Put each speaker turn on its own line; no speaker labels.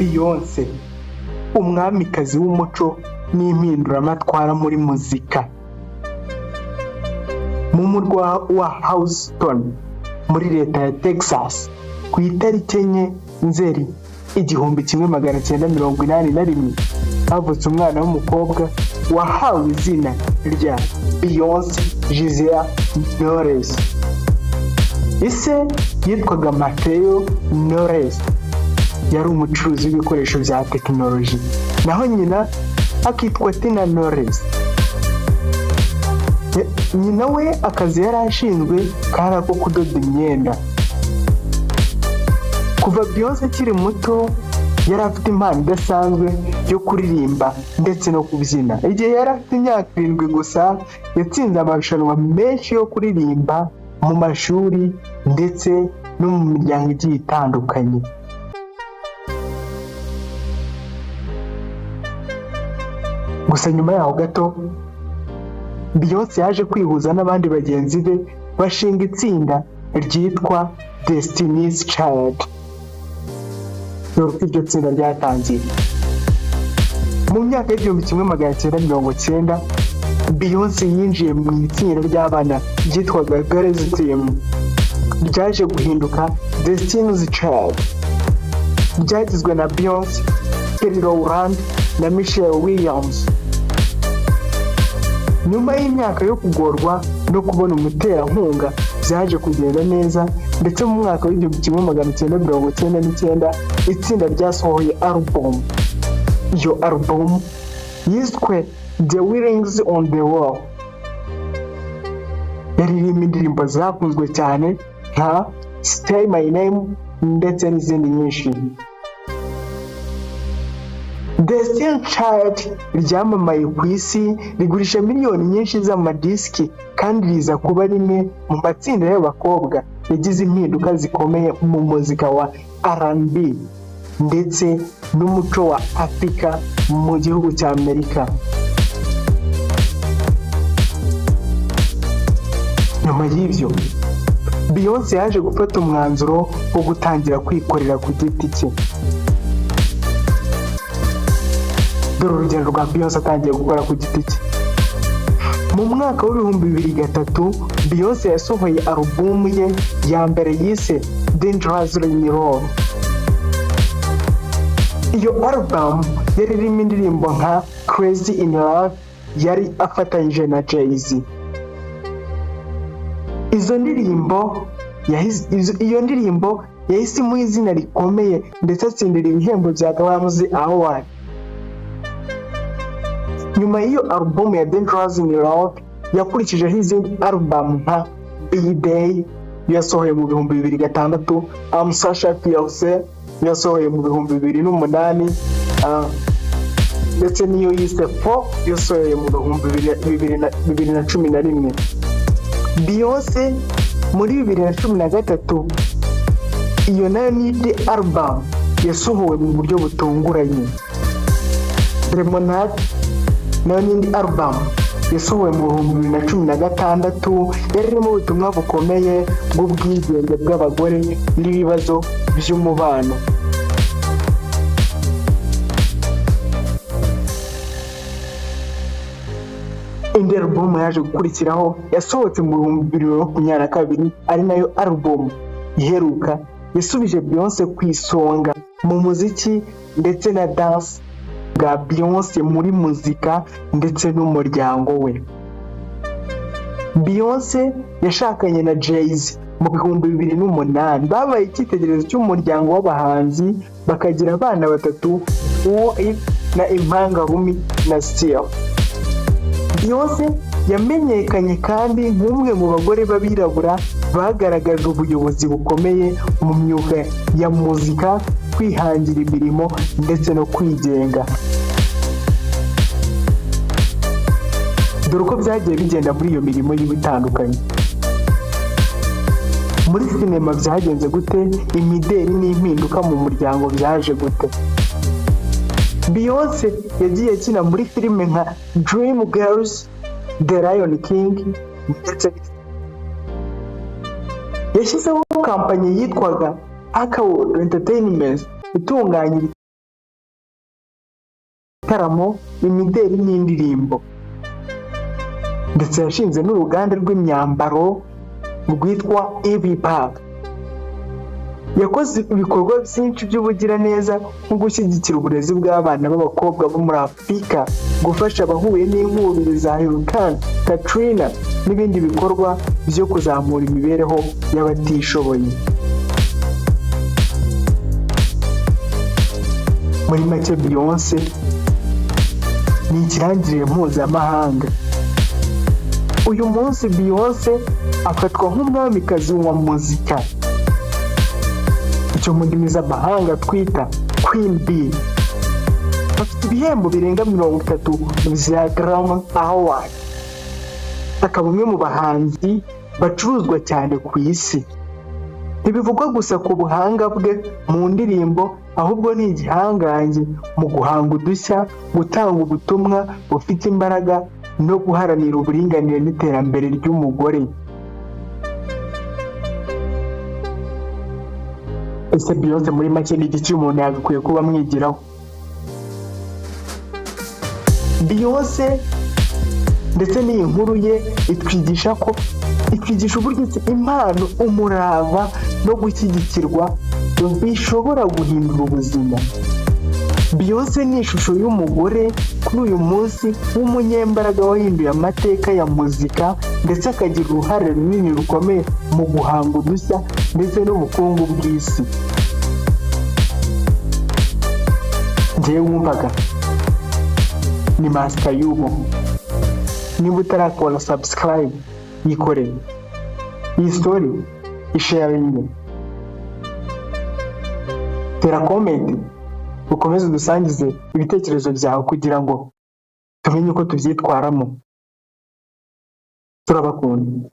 Beyoncé, umwamikazi w'umuco n'impinduramatwara muri muzika. Mu murwa wa Houston muri leta ya Texas ku itariki 4 Nzeri 1981 havutse umwana w'umukobwa wahawe izina rya Beyoncé Giselle Knowles. Ise yitwaga Mateo Knowles, yari umucuruzi w'ibikoresho bya tekinoloji, naho nyina akitwa Tina Knowles. Nyina we akazi yari ashinzwe kari ako kudoda imyenda. Kuva Beyoncé akiri muto yari afite impano idasanzwe yo kuririmba ndetse no kubyina. Igihe yari afite imyaka 7 gusa yatsinze amarushanwa menshi yo kuririmba mu mashuri ndetse no mu miryango igiye itandukanye. Gusa nyuma yaho gato Beyoncé yaje kwihuza n'abandi bagenzi be bashinga itsinda ryitwa Destiny's Child. Iryo tsinda ryatangiye mu myaka y'1990. Beyoncé yinjiye mu itsinda ry'abana ryitwaga Girls Team, ryaje guhinduka Destiny's Child. Ryagizwe na Beyoncé, Kelly Rowland na Michelle Williams. Nyuma y'imyaka yo kugorwa no kubona umuterankunga byaje kugenda neza, ndetse mu mwaka w'1999 itsinda ryasohoye album. Iyo album yiswe The Writings on the Wall. Yaririmbye indirimbo zakunzwe cyane nka Stay My Name ndetse n'izindi nyinshi. Destiny's Child ryamamaye ku isi, rigurisha miliyoni nyinshi z'amadisiki kandi riza kuba rimwe mu matsinda y'abakobwa yagize impinduka zikomeye mu muzika wa R&B ndetse n'umuco wa Afurika mu gihugu cya Amerika. Nyuma y'ivyo Beyoncé yaje gufata umwanzuro wo gutangira kwikorera ku giti cye. Dore urugendo rwa Beyoncé atangiye gukora ku giti cye. Mu mwaka w'2003 Beyoncé yasohoye alubumu ye ya mbere yise Dangerously in Love. Iyo album yaririmo indirimbo nka Crazy in Love yari afatanyije na Jay-Z. Iyo ndirimbo yahise mu izina rikomeye ndetse atsindira ibihembo bya Grammy Award. Nyuma y'iyo album ya Dangerously in Love yakurikijeho izindi album nka B-Day yasohoye mu 2006, I'm Such a Fiancé yasohoye mu 2008, ndetse niyo yise For yasohoye mu 2011. Beyoncé muri 2013 iyo nayo ni album yasohowe mu buryo butunguranye. Lemonade nayo ni album yasohowe mu 2016 yarimo ubutumwa bukomeye bw'ubwigenge bw'abagore n'ibibazo by'umubano. Indi album yaje gukurikiraho yasohotse mu 2022 ari nayo album iheruka yasubije Beyoncé ku isonga mu muziki ndetse na dance bwa Beyoncé muri muzika ndetse n'umuryango we. Beyoncé yashakanye na Jay-Z mu 2008, babaye icyitegererezo cy'umuryango w'abahanzi, bakagira abana 3, uwo na Impanga Rumi na Steel. Beyoncé yamenyekanye kandi nk'umwe mu bagore b'abirabura bagaragaje ubuyobozi bukomeye mu myuga ya muzika, kwihangira imirimo ndetse no kwigenga. Dore uko byagiye bigenda muri iyo mirimo y'ibitandukanye. Muri sinema byagenze gute? Imideli n'impinduka mu muryango byaje gute? Beyoncé yagiye akina muri filime nka Dreamgirls, The Lion King ndetse yashyizeho kampanye yitwaga Akawood Entertainment itunganya ibitaramo, imideli n'indirimbo. Ndetse yashinze n'uruganda rw'imyambaro rwitwa Bag. Yakoze ibikorwa byinshi by'ubugiraneza nko gushyigikira uburezi bw'abana b'abakobwa bo muri Afurika, gufasha abahuye n'inkubiri za Hurricane Katrina n'ibindi bikorwa byo kuzamura imibereho y'abatishoboye. Muri make Beyoncé ni ikirangirire mpuzamahanga. Uyu munsi Beyoncé afatwa nk'umwamikazi wa muzika, icyo mu ndimi z'amahanga twita Queen Bee. Afite ibihembo birenga 30 bya Grammy Award. Akaba umwe mu bahanzi bacuruzwa cyane ku isi. Ntibivugwa gusa ku buhanga bwe mu ndirimbo, ahubwo ni igihangange mu guhanga udushya, gutanga ubutumwa bufite imbaraga no guharanira uburinganire n'iterambere ry'umugore. Ese Beyoncé muri make ni iki umuntu yagakwiye kuba amwigiraho? Beyoncé ndetse n'iyi nkuru ye itwigisha uburyo impano, umurava no gushyigikirwa bishobora guhindura ubuzima. Beyoncé ni ishusho y'umugore kuri uyu munsi w'umunyembaraga wahinduye amateka ya muzika, ndetse akagira uruhare runini rukomeye mu guhanga udushya ndetse n'ubukungu bw'isi. Njyewe wumvaga ni Master Yubu. Niba utarakora subscribe, yikoreye. Iyi story isharinge, tera comment, ukomeze udusangize ibitekerezo byawe kugira ngo tumenye uko tubyitwaramo. Turabakunda.